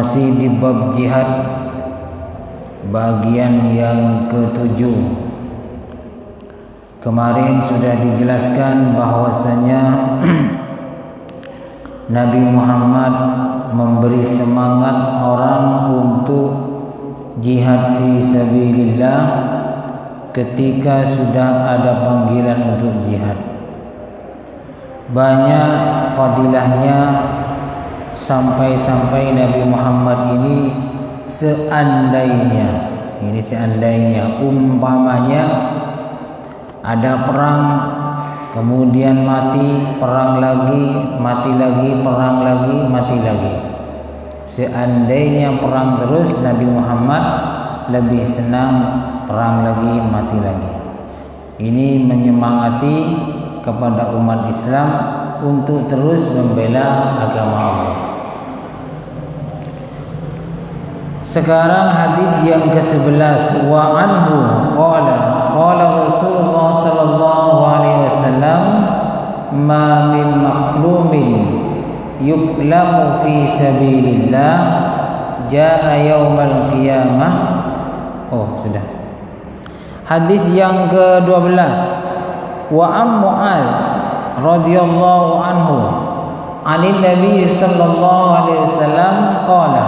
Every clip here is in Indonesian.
Masih di bab jihad, bagian yang ke-7. Kemarin sudah dijelaskan bahwasanya Nabi Muhammad memberi semangat orang untuk jihad fi sabilillah ketika sudah ada panggilan untuk jihad. Banyak fadilahnya, sampai-sampai Nabi Muhammad ini seandainya umpamanya ada perang, kemudian mati, perang lagi, mati lagi, perang lagi, mati lagi. Seandainya perang terus, Nabi Muhammad lebih senang perang lagi, mati lagi. Ini menyemangati kepada umat Islam untuk terus membela agama Allah. Sekarang hadis yang ke-11. Wa anhu qala Rasulullah sallallahu alaihi wasallam ma min maqlumin yuklamu fi sabilillah jaa yaumal qiyamah. Oh, sudah. Hadis yang ke-12. Wa am Mu'adz radhiyallahu anhu 'anil Nabi sallallahu alaihi wasallam qala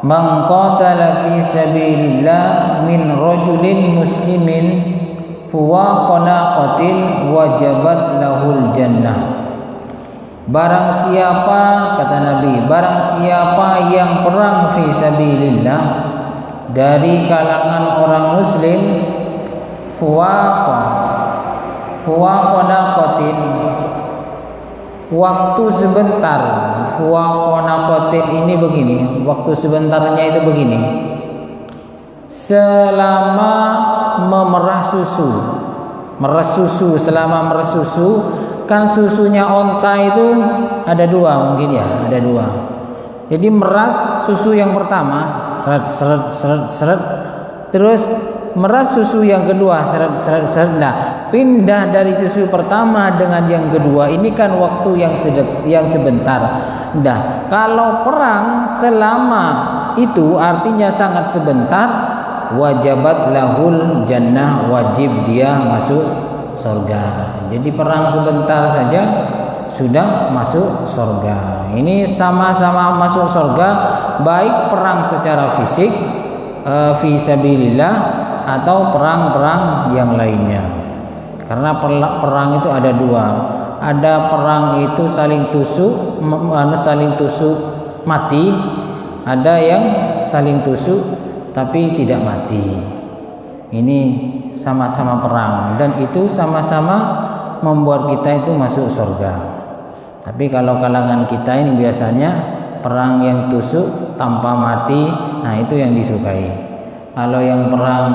man qatala fi sabilillah min rajulin muslimin fuwaqa naqatin wajabat lahul jannah. Barang siapa, kata Nabi, barang siapa yang perang fi sabilillah dari kalangan orang muslim, fuwaqa naqatin, waktu sebentar. Fuwaqa naqatin ini begini, waktu sebentarnya itu begini, selama memerah susu, selama meres susu, kan susunya onta itu ada dua, mungkin ya, ada dua. Jadi meras susu yang pertama, seret, terus meras susu yang kedua, seret. Nah, pindah dari susu pertama dengan yang kedua ini kan waktu yang sebentar. Nah, kalau perang selama itu artinya sangat sebentar, wajabat lahul jannah, wajib dia masuk surga. Jadi perang sebentar saja sudah masuk surga. Ini sama-sama masuk surga, baik perang secara fisik fi sabilillah atau perang-perang yang lainnya. Karena perang itu ada dua. Ada perang itu saling tusuk mati, ada yang saling tusuk tapi tidak mati. Ini sama-sama perang dan itu sama-sama membuat kita itu masuk surga. Tapi kalau kalangan kita ini biasanya perang yang tusuk tanpa mati, nah itu yang disukai. Kalau yang perang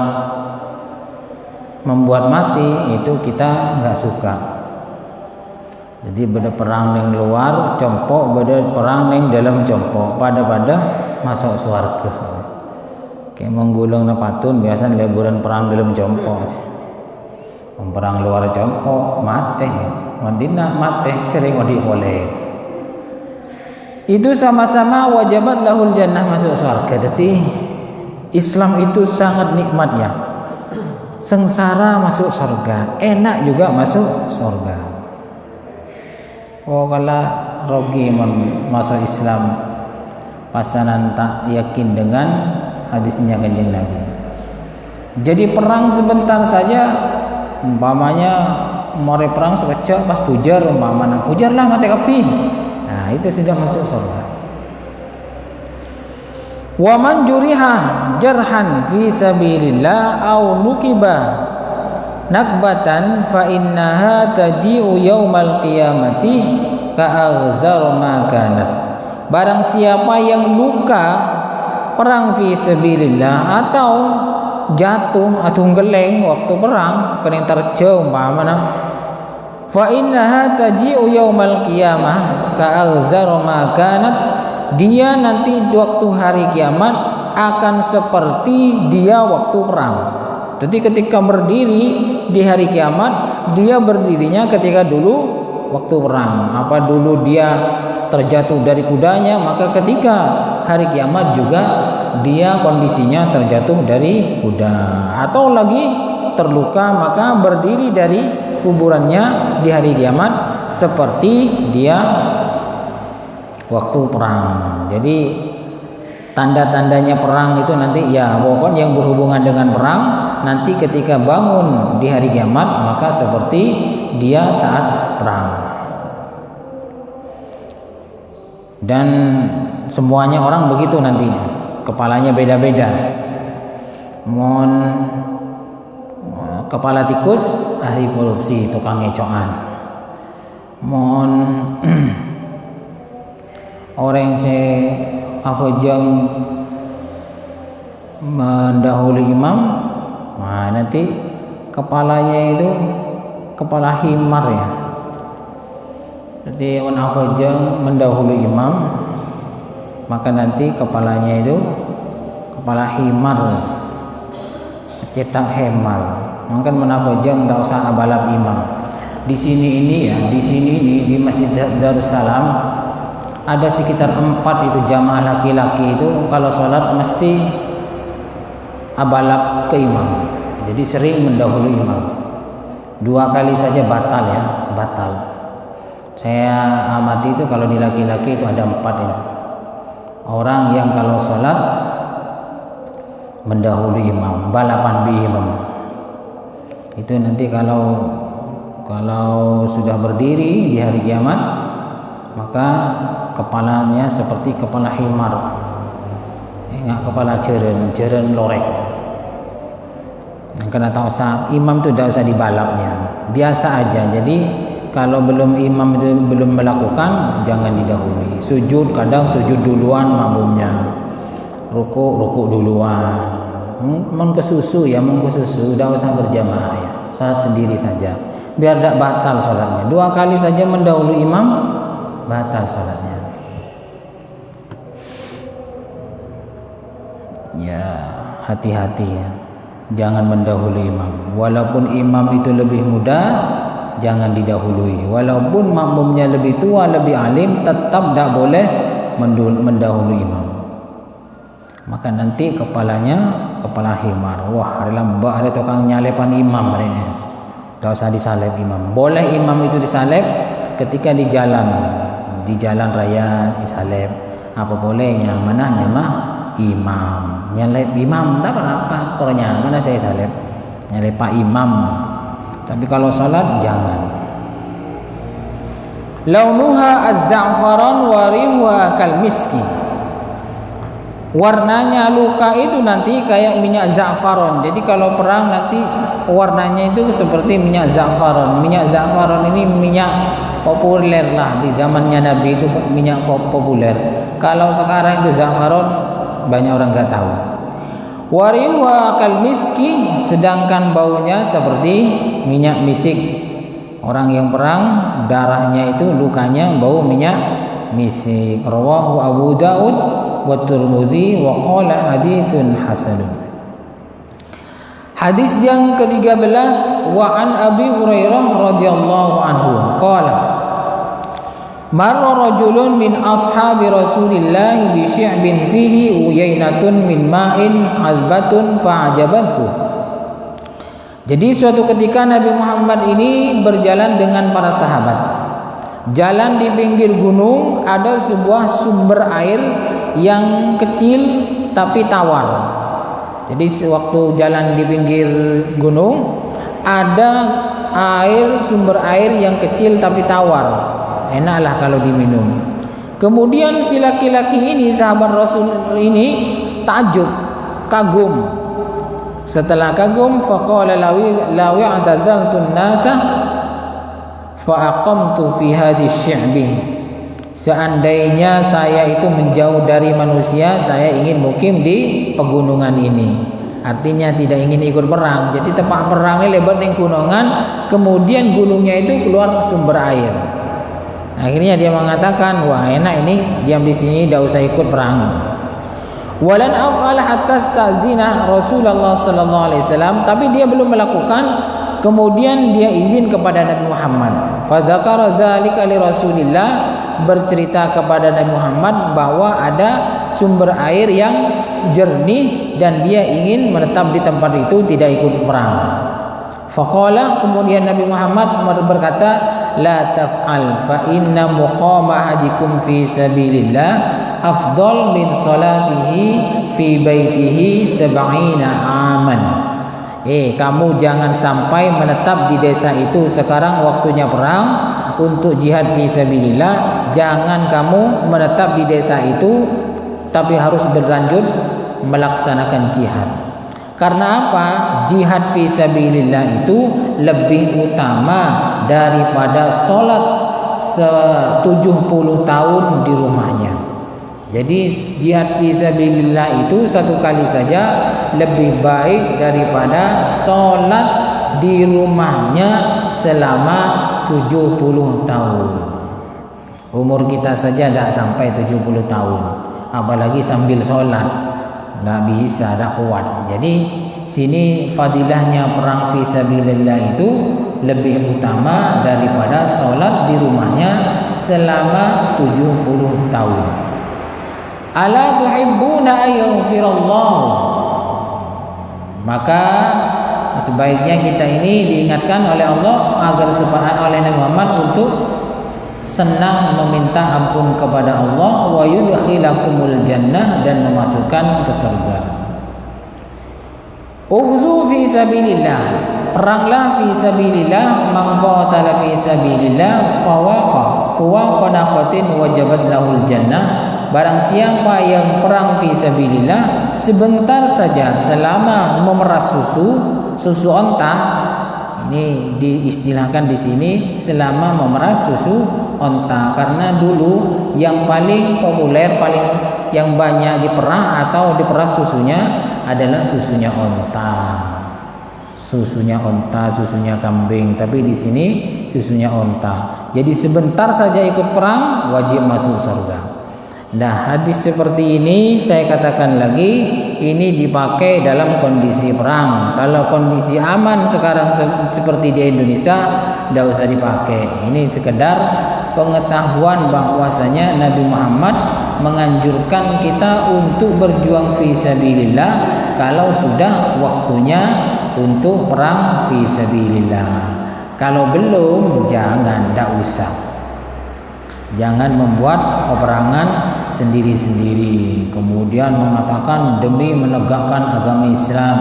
membuat mati itu kita nggak suka. Jadi beda perang yang luar compok, beda perang yang dalam compok, pada masuk surga. Kayak menggulung nepatun biasa liburan perang dalam compok. Perang luar compok mati, Madinah mati, cering wadi boleh. Itu sama-sama wajabat lahul jannah, masuk surga. Jadi Islam itu sangat nikmat ya. Sengsara masuk surga, enak juga masuk surga. Oh, kalau rogi masuk Islam pasanan tak yakin dengan hadisnya kanjeng Nabi. Jadi perang sebentar saja, umpamanya mari perang sekejap pas pujar, umpamanya pujarlah mati api. Nah, itu sudah masuk surga. Wa man juriha jarhan fi sabilillah au nukiba nakbatan fa innaha taji'u yaumal qiyamati ka'aghzar ma kanat. Barang siapa yang luka perang fi sabilillah atau jatuh atau geleng waktu perang, kena terjauh umpamanya, fa innaha taji'u yaumal qiyamah ka'aghzar ma kanat. Dia nanti waktu hari kiamat akan seperti dia waktu perang. Jadi ketika berdiri di hari kiamat, dia berdirinya ketika dulu waktu perang. Apa dulu dia terjatuh dari kudanya, maka ketika hari kiamat juga dia kondisinya terjatuh dari kuda atau lagi terluka, maka berdiri dari kuburannya di hari kiamat seperti dia waktu perang. Jadi tanda-tandanya perang itu nanti ya pokoknya yang berhubungan dengan perang nanti ketika bangun di hari kiamat maka seperti dia saat perang. Dan semuanya orang begitu nanti, kepalanya beda-beda. Mohon kepala tikus ahli korupsi, tukang ngecoan. Mohon orang apa jeng mendahului imam, nah nanti kepalanya itu kepala himar ya. Jadi orang apa jeng mendahului imam, maka nanti kepalanya itu kepala himar, cetak hemar. Maka menapa jeng tidak usah balap imam. Di sini ini ya, di sini ini di Masjid Darussalam ada sekitar 4 itu jamaah laki-laki itu kalau sholat mesti abalap ke imam. Jadi sering mendahului imam. 2 kali saja batal ya, batal. Saya amati itu kalau di laki-laki itu ada 4 ya. Orang yang kalau sholat mendahului imam, balapan bi imam. Itu nanti kalau sudah berdiri di hari kiamat maka kepalanya seperti kepala himar, enggak kepala jeren lorek. Yang kena tahu imam itu tidak usah dibalapnya, biasa aja. Jadi kalau imam itu belum melakukan jangan didahului. Sujud kadang sujud duluan makmumnya, ruku duluan. Mau ke susu ya, mau ke susu tidak usah berjamaah ya, salat sendiri saja biar tidak batal salatnya. 2 kali saja mendahului imam batal salatnya. Ya hati-hati ya, jangan mendahului imam. Walaupun imam itu lebih muda jangan didahului. Walaupun makmumnya lebih tua lebih alim tetap tidak boleh mendahului imam. Maka nanti kepala himar. Wah hari lambak ada tukang nyalepan imam hari ini. Tidak usah disalib imam. Boleh imam itu disalib ketika di jalan raya disalib. Apa bolehnya? Mana nyamah imam, nyalip imam tak apa-apa. Kornya mana saya salib nyalip pak imam. Tapi kalau salat jangan. Launuha az-za'faran wa rihuha kal miski. Warnanya luka itu nanti kayak minyak za'faron. Jadi kalau perang nanti warnanya itu seperti minyak za'faron. Minyak za'faron ini minyak populer lah di zamannya Nabi, itu minyak populer. Kalau sekarang itu za'faron banyak orang nggak tahu. Wariwa kal miski, sedangkan baunya seperti minyak misik. Orang yang perang darahnya itu lukanya bau minyak misik. Rawahu Abu Daud wa Tirmidzi wa qala haditsun hasan. Hadis yang ke-13, wa an Abi Hurairah radhiyallahu anhu qala marra rajulun min ashabi Rasulillah bi syi'bin fihi uyainatun min ma'in azbatun fa'ajabathu. Jadi suatu ketika Nabi Muhammad ini berjalan dengan para sahabat. Jalan di pinggir gunung, ada sebuah sumber air yang kecil tapi tawar. Jadi waktu jalan di pinggir gunung ada sumber air yang kecil tapi tawar. Enaklah kalau diminum. Kemudian si laki-laki ini, sahabat Rasul ini takjub, kagum. Setelah kagum, faqala law i'tazaltu an-nasa fa aqamtu fi hadhihi syi'bi. Seandainya saya itu menjauh dari manusia, saya ingin mukim di pegunungan ini. Artinya tidak ingin ikut perang. Jadi tempat perang ini lebat di gunungan, kemudian gunungnya itu keluar sumber air. Akhirnya dia mengatakan, wah enak ini diam di sini, tidak usah ikut perang. Walan af'al hatta sta'zina Rasulullah sallallahu alaihi wasallam, tapi dia belum melakukan. Kemudian dia izin kepada Nabi Muhammad. Fa dzakara dzalika li Rasulillah, bercerita kepada Nabi Muhammad bahwa ada sumber air yang jernih dan dia ingin menetap di tempat itu, tidak ikut perang. Faqala, kemudian Nabi Muhammad berkata, la taf'al fa inna muqama ahadikum fi sabilillah afdal min salatihi fi baitihi 70 aman. Kamu jangan sampai menetap di desa itu, sekarang waktunya perang untuk jihad fi sabilillah. Jangan kamu menetap di desa itu, tapi harus berlanjut melaksanakan jihad. Karena apa? Jihad fi sabilillah itu lebih utama daripada sholat 70 tahun di rumahnya. Jadi jihad fi sabilillah itu satu kali saja lebih baik daripada sholat di rumahnya selama 70 tahun. Umur kita saja tidak sampai 70 tahun, apalagi sambil sholat, tidak bisa, tidak kuat. Jadi sini fadilahnya perang fi sabilillah itu lebih utama daripada sholat di rumahnya selama 70 tahun. Ala tuhibbuna ayyghfirallah. Maka sebaiknya kita ini diingatkan oleh Allah agar supaya oleh Nabi Muhammad untuk senang meminta ampun kepada Allah, wa yudkhilakumul jannah, dan memasukkan ke surga. Ughzu fi sabilillah, peranglah fi sabilillah, man qatala fi sabilillah fawaqa naqatin wajabat lahul jannah. Barang siapa yang perang fi sabilillah sebentar saja, selama memeras susu onta, ini diistilahkan di sini selama memeras susu onta, karena dulu yang paling populer, yang banyak diperah atau diperas susunya adalah susunya onta. Susunya onta, susunya kambing, tapi di sini susunya onta. Jadi sebentar saja ikut perang wajib masuk surga. Nah, hadis seperti ini saya katakan lagi, ini dipakai dalam kondisi perang. Kalau kondisi aman sekarang seperti di Indonesia, tidak usah dipakai. Ini sekedar pengetahuan bahwasanya Nabi Muhammad menganjurkan kita untuk berjuang fi sabilillah kalau sudah waktunya untuk perang fi sabilillah. Kalau belum, jangan, tidak usah. Jangan membuat peperangan sendiri-sendiri, kemudian mengatakan demi menegakkan agama Islam,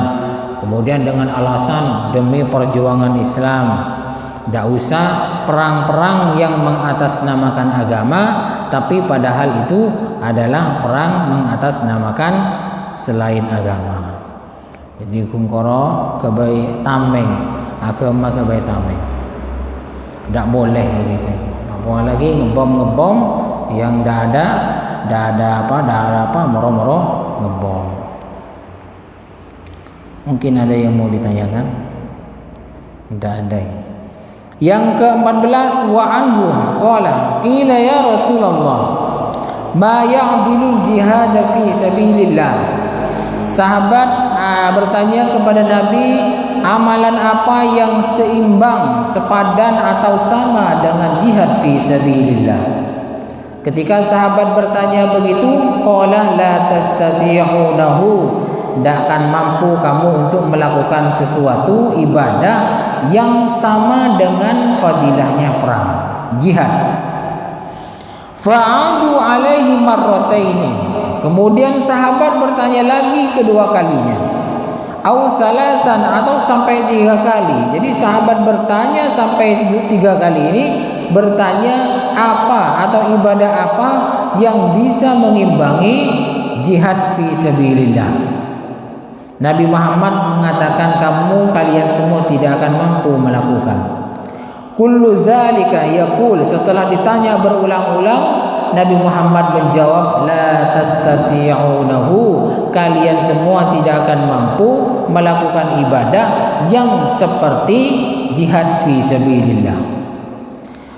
kemudian dengan alasan demi perjuangan Islam. Tidak usah perang-perang yang mengatasnamakan agama, tapi padahal itu adalah perang mengatasnamakan selain agama. Jadi kungkoro kebai tameng, agama kebai tameng, tidak boleh begitu. Apalagi ngebom yang dah ada apa moro-moro ngebom. Mungkin ada yang mau ditanyakan? Tidak ada. Yang ke-14, wa anhu qala qila ya Rasulullah ma ya'dilul jihad fi sabilillah. Sahabat bertanya kepada Nabi, amalan apa yang seimbang, sepadan atau sama dengan jihad fi sabilillah? Ketika sahabat bertanya begitu, qala la tastati'unahu, tidak akan mampu kamu untuk melakukan sesuatu ibadah yang sama dengan fadilahnya perang, jihad. Fa'adu alaihi marrataini. Kemudian sahabat bertanya lagi kedua kalinya. Au salasan, atau sampai 3 kali. Jadi sahabat bertanya sampai 3 kali ini, bertanya apa atau ibadah apa yang bisa mengimbangi jihad fi sabilillah. Nabi Muhammad mengatakan kalian semua tidak akan mampu melakukan. Kullu dzalika yaqul, setelah ditanya berulang-ulang Nabi Muhammad menjawab, la tastati'unahu, kalian semua tidak akan mampu melakukan ibadah yang seperti jihad fi sabilillah.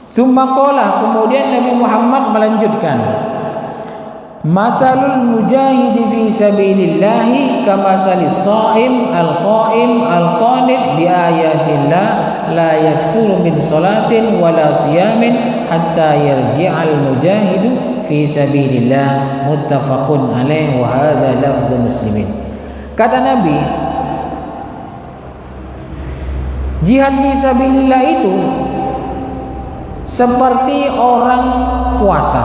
Summa qala, kemudian Nabi Muhammad melanjutkan, masalul mujahidi fi sabilillah kamathalis shaim al-qaim al-qanit bi ayatillah la yafturu min salatin wala siyamin hatta yarji'al mujahidu fi sabilillah muttafaqun alaih wa hadza lafdhu muslimin. Kata Nabi, jihad fi sabilillah itu seperti orang puasa,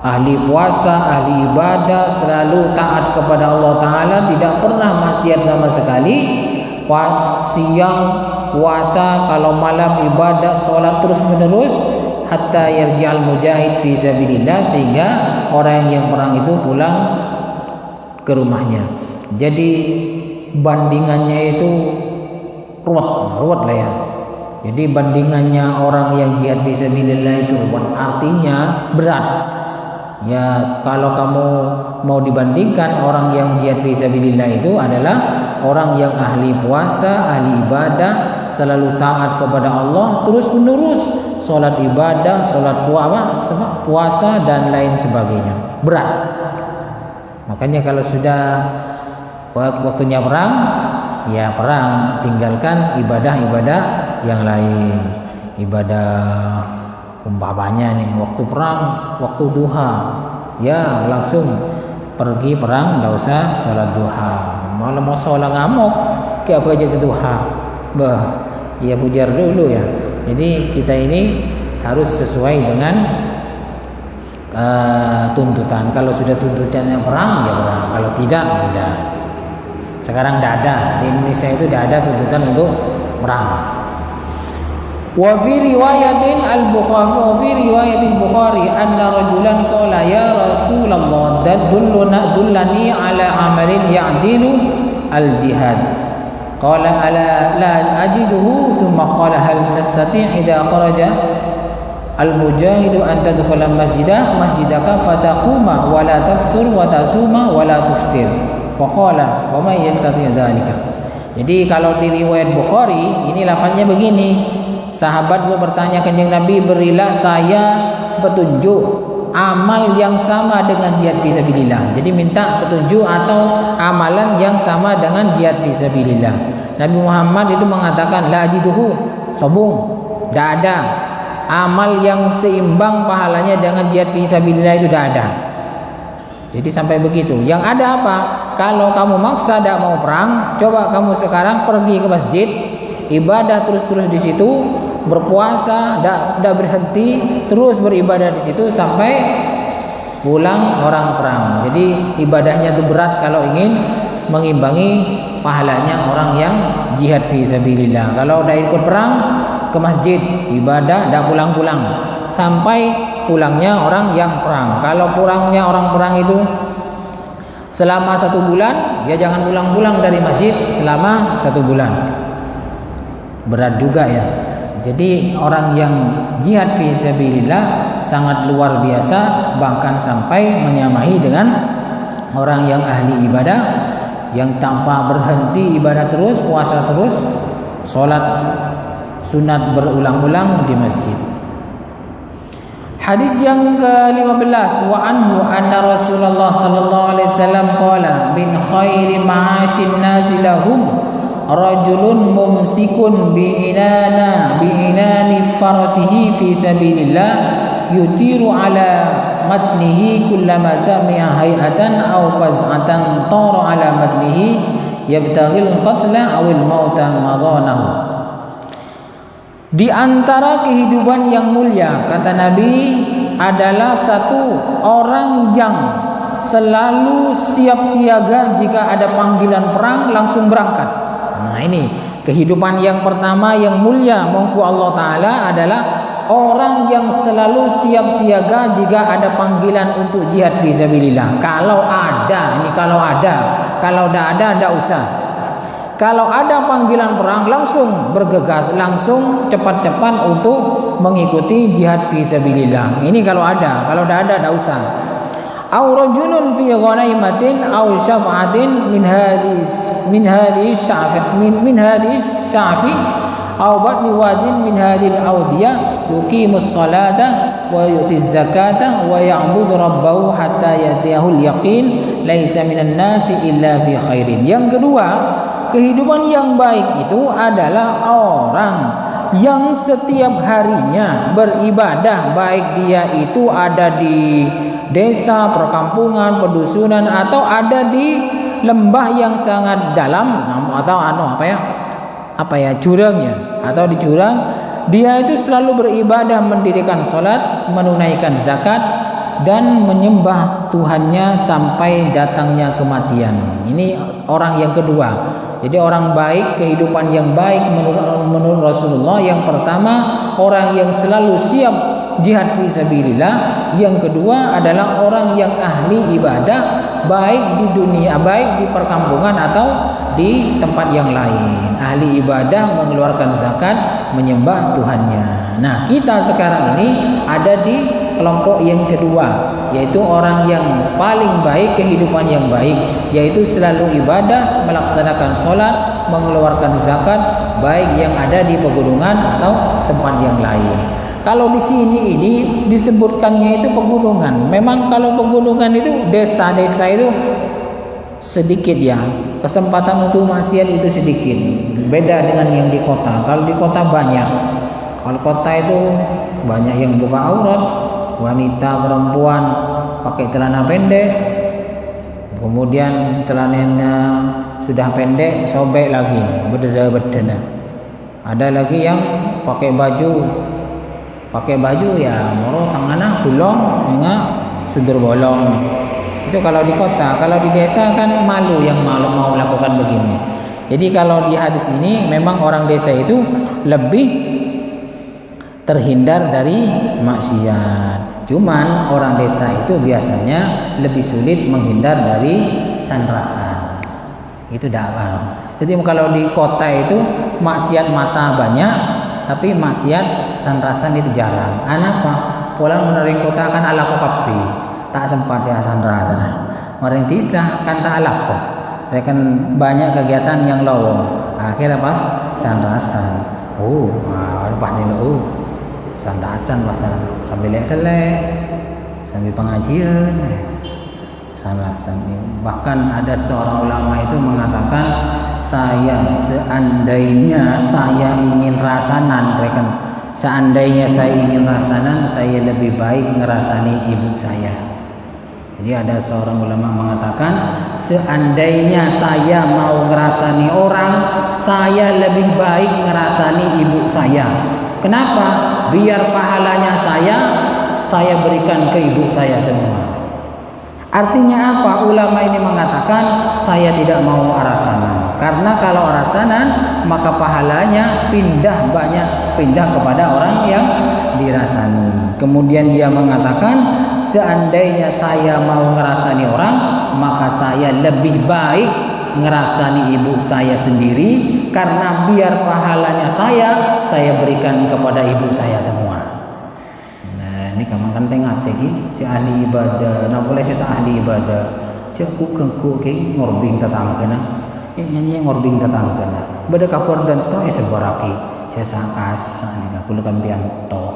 ahli puasa, ahli ibadah, selalu taat kepada Allah Ta'ala, tidak pernah maksiat sama sekali. Siang puasa, kalau malam ibadah, sholat terus menerus, hatta yarji'al mujahid fi sabilillah, sehingga orang yang perang itu pulang ke rumahnya. Jadi bandingannya itu ruwet lah ya. Jadi bandingannya orang yang jihad fi sabilillah itu ruwet, artinya berat. Ya, kalau kamu mau dibandingkan, orang yang jihad fi sabilillah itu adalah orang yang ahli puasa, ahli ibadah, selalu taat kepada Allah terus menerus, sholat ibadah, sholat puasa dan lain sebagainya. Berat. Makanya kalau sudah waktunya perang, ya perang, tinggalkan ibadah-ibadah yang lain. Ibadah umpamanya nih, waktu perang, waktu duha, ya langsung pergi perang, tidak usah sholat duha. Malah mau sholat ngamuk, kayak apa aja ke duha, ya pujar dulu ya. Jadi kita ini harus sesuai dengan tuntutan. Kalau sudah tuntutannya perang, ya perang. Kalau tidak. Sekarang tidak ada, di Indonesia itu tidak ada tuntutan untuk perang. Wa fi riwayatin Bukhari anna rajulan qala ya Rasulullah dullani ala amalin ya'dilu al-jihad. Qala ala la ajiduhu, thumma qala hal nastati' idza kharaja al-mujahidu an tadkhula masjidaka fataquma wa la taftur wa tasuma wa la tuftir. Faqala wa may yastati' dzalika. Jadi kalau di riwayat Bukhari ini lafaznya begini. Sahabat bertanya Kanjeng Nabi, berilah saya petunjuk amal yang sama dengan jihad fi sabilillah. Jadi minta petunjuk atau amalan yang sama dengan jihad fi sabilillah. Nabi Muhammad itu mengatakan la ajiduhu, sobung, tidak ada amal yang seimbang pahalanya dengan jihad fi sabilillah, itu tidak ada. Jadi sampai begitu. Yang ada apa? Kalau kamu maksa tidak mau perang, coba kamu sekarang pergi ke masjid, ibadah terus-terus di situ, berpuasa, tidak berhenti, terus beribadah di situ sampai pulang orang perang. Jadi ibadahnya itu berat kalau ingin mengimbangi pahalanya orang yang jihad fi sabilillah. Kalau udah ikut perang, ke masjid, ibadah, tidak pulang-pulang sampai pulangnya orang yang perang. Kalau pulangnya orang perang itu selama 1 bulan, ya jangan pulang-pulang dari masjid selama 1 bulan. Berat juga ya. Jadi orang yang jihad fi sabilillah sangat luar biasa, bahkan sampai menyamai dengan orang yang ahli ibadah, yang tanpa berhenti ibadah terus, puasa terus, sholat sunat berulang-ulang di masjid. Hadis yang ke-15, wa anhu anna Rasulullah sallallahu alaihi wasallam qala min khairi ma'ashin nasi lahum rajulun mumsikun biinani farasihi fi sabilillah yutiru ala matnihi kullama sami'a hay'atan aw faz'atan tara ala matnihi yabtaghil qatla awil mauta madanahu. Di antara kehidupan yang mulia, kata Nabi, adalah satu orang yang selalu siap siaga jika ada panggilan perang, langsung berangkat. Nah ini kehidupan yang pertama yang mulia mengku Allah Ta'ala adalah orang yang selalu siap siaga jika ada panggilan untuk jihad fi sabilillah. Kalau ada, kalau tidak ada, tidak usah. Kalau ada panggilan perang, langsung bergegas, langsung cepat-cepat untuk mengikuti jihad fi sabilillah. Ini kalau ada, kalau tidak ada, tidak usah. Aw rajulun fi ghanaimatin aw syaf'atin min hadhihi syafi aw batni wadin min hadhil awdiyah yuqimus salata wa yu'tiz zakata wa ya'budu rabbahu hatta yatiyahul yaqin laisa minan nasi illa fi khairin. Yang kedua, kehidupan yang baik itu adalah orang yang setiap harinya beribadah, baik dia itu ada di desa, perkampungan, pedusunan, atau ada di lembah yang sangat dalam, atau jurangnya, atau di jurang, dia itu selalu beribadah, mendirikan salat, menunaikan zakat, dan menyembah Tuhannya sampai datangnya kematian. Ini orang yang kedua. Jadi orang baik, kehidupan yang baik menurut Rasulullah, yang pertama orang yang selalu siap jihad fi sabilillah, yang kedua adalah orang yang ahli ibadah, baik di dunia, baik di perkampungan atau di tempat yang lain. Ahli ibadah, mengeluarkan zakat, menyembah Tuhannya. Nah, kita sekarang ini ada di kelompok yang kedua, yaitu orang yang paling baik, kehidupan yang baik, yaitu selalu ibadah, melaksanakan sholat, mengeluarkan zakat, baik yang ada di pegunungan atau tempat yang lain. Kalau di sini ini disebutkannya itu pegunungan. Memang kalau pegunungan itu desa-desa itu sedikit ya, kesempatan untuk maksiat itu sedikit. Beda dengan yang di kota. Kalau di kota banyak. Kalau kota itu banyak yang buka aurat, wanita, perempuan pakai celana pendek, kemudian celananya sudah pendek sobek lagi, beda-beda. Ada lagi yang pakai baju ya moro tangannya gulung enggak sudur bolong. Itu kalau di kota. Kalau di desa kan malu yang mau lakukan begini. Jadi kalau di hadis ini memang orang desa itu lebih terhindar dari maksiat. Cuman orang desa itu biasanya lebih sulit menghindar dari sanrasan. Itu dakwah. Jadi kalau di kota itu maksiat mata banyak, tapi maksiat sanrasan itu jarang. Anak mah pulang menerima kota kan ala kokapi, tak sempat saya sanrasan. Orang desa kan tak ala kok. Saya kan banyak kegiatan yang lowong. Akhirnya pas sanrasan. Pas dulu. Sandasan pasaran sambil selek sambil pengajian sandasan. Bahkan ada seorang ulama itu mengatakan, seandainya saya ingin rasanan, seandainya saya ingin rasanan, saya lebih baik ngerasani ibu saya. Jadi ada seorang ulama mengatakan, seandainya saya mau ngerasani orang, saya lebih baik ngerasani ibu saya. Kenapa? Biar pahalanya saya berikan ke ibu saya semua. Artinya apa? Ulama ini mengatakan saya tidak mau arasanan. Karena kalau arasanan maka pahalanya pindah kepada orang yang dirasani. Kemudian dia mengatakan, seandainya saya mau ngerasani orang, maka saya lebih baik ngerasani ibu saya sendiri, karena biar pahalanya saya berikan kepada ibu saya semua. Nah, ini kamu kan tengah si ahli ibadah, nah boleh si ahli ibadah, cekku kengku ki ngorbing tetangga, nyanyi ngorbing tetangga, beda kapur dan to sebaraki, jasa kasa ni aku lukan pianto,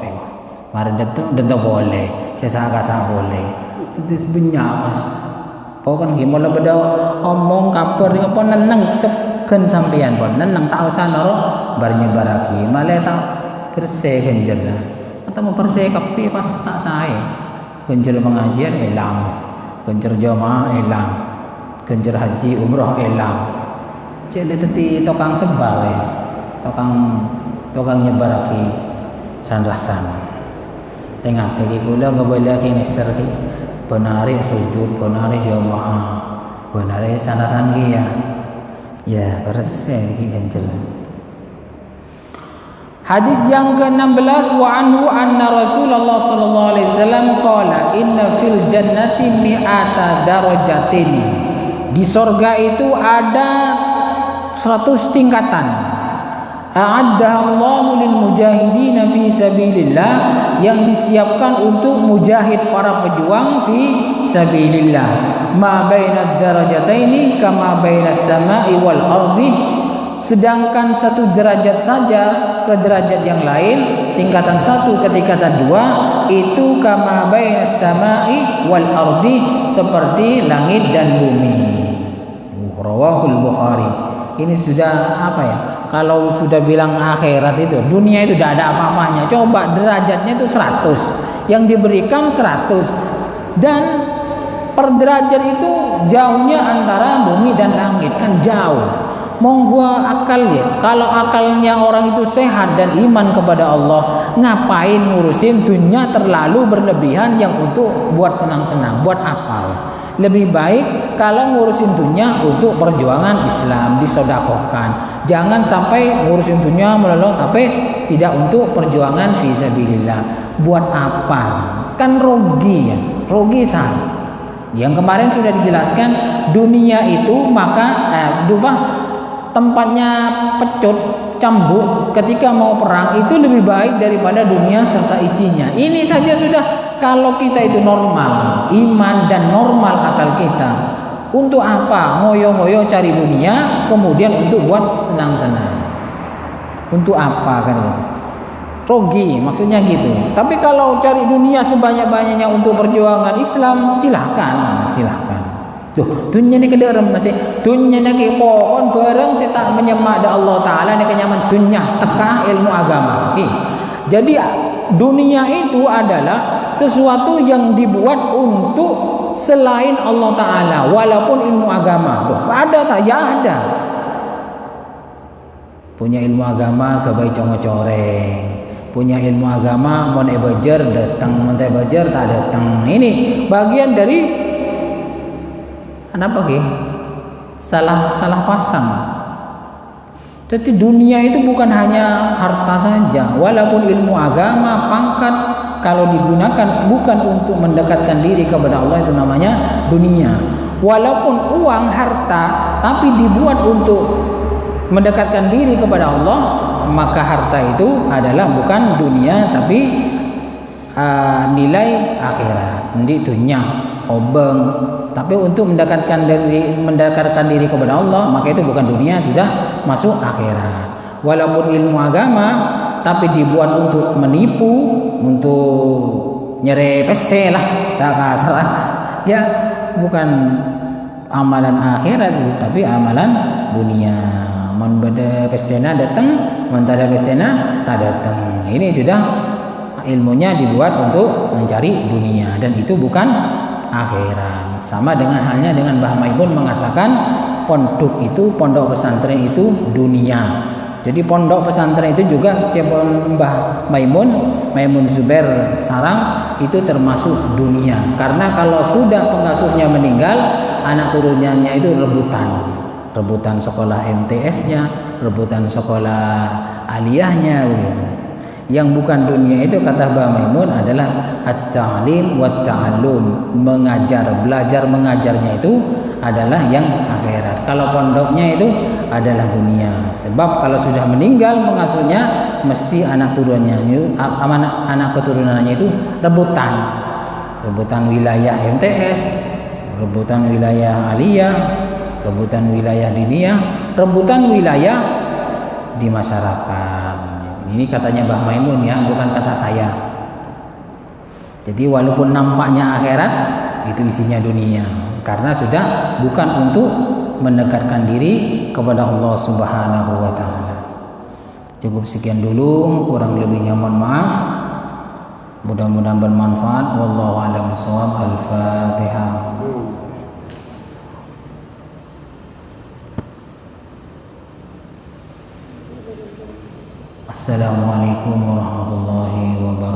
mari dan boleh, jasa kasa boleh, itu banyak mas. Pokoknya gimana beda omong kabar dengan pun neneng ceken sampean pun neneng tak usah naro bar nyebaraki malah tak bersih genjer lah atau mau bersih kapi pas tak saya genjer pengajian hilang, genjer jamaah hilang, genjer haji umroh hilang. Jadi tadi tokang sebar ya, tokang nyebaraki sandrasan. Tengah tegi kula nggak boleh lagi neser ki. Benari sujud, benari jamaah, benari sandasan ya bersih lagi ganjel. Hadis yang ke-16, wa anhu anna Rasulullah sallallahu alaihi wasallam qala inna fil jannati mi'ata darajatin. Di sorga itu ada 100 tingkatan. A'addahallahu lil mujahidin fi sabilillah, yang disiapkan untuk mujahid para pejuang fi sabilillah. Ma bainad darajataini kama bainas sama'i wal ardi. Sedangkan satu derajat saja ke derajat yang lain, tingkatan satu ke tingkatan dua, itu kama bainas sama'i wal ardi, seperti langit dan bumi. Rawahul Bukhari. ini sudah apa ya? Kalau sudah bilang akhirat itu, dunia itu tidak ada apa-apanya. Coba derajatnya itu 100, yang diberikan 100, dan per derajat itu jauhnya antara bumi dan langit, kan jauh. Monggo akal ya. Kalau akalnya orang itu sehat dan iman kepada Allah, ngapain ngurusin dunia terlalu berlebihan yang untuk buat senang-senang? Buat apa? Lebih baik kalau ngurusin dunia untuk perjuangan Islam, disedekahkan. Jangan sampai ngurusin dunia melulu tapi tidak untuk perjuangan fisabilillah. Buat apa? Kan rugi ya. Rugi sah. Yang kemarin sudah dijelaskan, dunia itu maka tempatnya pecut, cambuk ketika mau perang itu lebih baik daripada dunia serta isinya. Ini saja sudah, kalau kita itu normal iman dan normal akal kita, untuk apa ngoyo-ngoyo cari dunia kemudian untuk buat senang-senang? Untuk apa kan itu? Rugi maksudnya gitu. Tapi kalau cari dunia sebanyak-banyaknya untuk perjuangan Islam, silahkan. Tuh, dunia ni kederem masih. Dunia ni kepokon bareng saya tak menyemak da Allah Ta'ala ni kenyaman dunia tekah ilmu agama. Jadi dunia itu adalah sesuatu yang dibuat untuk selain Allah Ta'ala, walaupun ilmu agama. Tuh, ada tak? Ya ada. Punya ilmu agama kebaik coreng. Punya ilmu agama mau bejer datang, mau bejer tak datang. Ini bagian dari apa salah pasang. Jadi dunia itu bukan hanya harta saja, walaupun ilmu agama, pangkat, kalau digunakan bukan untuk mendekatkan diri kepada Allah itu namanya dunia. Walaupun uang, harta, tapi dibuat untuk mendekatkan diri kepada Allah, maka harta itu adalah bukan dunia tapi nilai akhirat. Di dunia obeng, tapi untuk mendekatkan diri kepada Allah, maka itu bukan dunia, sudah masuk akhirat. Walaupun ilmu agama tapi dibuat untuk menipu, untuk nyerepese lah, salah ya, bukan amalan akhirat itu, tapi amalan dunia. Mun beda pesena datang, mun tak ada pesena tak datang. Ini sudah ilmunya dibuat untuk mencari dunia, dan itu bukan akhirat. Sama dengan halnya dengan Mbah Maimun mengatakan pondok pesantren itu dunia. Jadi pondok pesantren itu juga Mbah Maimun Zubair Sarang itu termasuk dunia. Karena kalau sudah pengasuhnya meninggal, anak turunannya itu rebutan sekolah MTS-nya, rebutan sekolah aliyahnya begitu. Yang bukan dunia itu kata Mbah Maimun adalah at-ta'lim wa ta'allum, belajar mengajarnya itu adalah yang akhirat. Kalau pondoknya itu adalah dunia. Sebab kalau sudah meninggal pengasuhnya, mesti anak keturunannya itu rebutan wilayah MTS, rebutan wilayah aliyah, rebutan wilayah diniyah, rebutan wilayah di masyarakat. Ini katanya Mbah Maimun ya, bukan kata saya. Jadi walaupun nampaknya akhirat, itu isinya dunia. Karena sudah bukan untuk mendekatkan diri kepada Allah Subhanahu wa taala. Cukup sekian dulu, kurang lebihnya mohon maaf. Mudah-mudahan bermanfaat. Wallahu a'lam bishawab. Al-Fatihah. Assalamualaikum warahmatullahi wabarakatuh.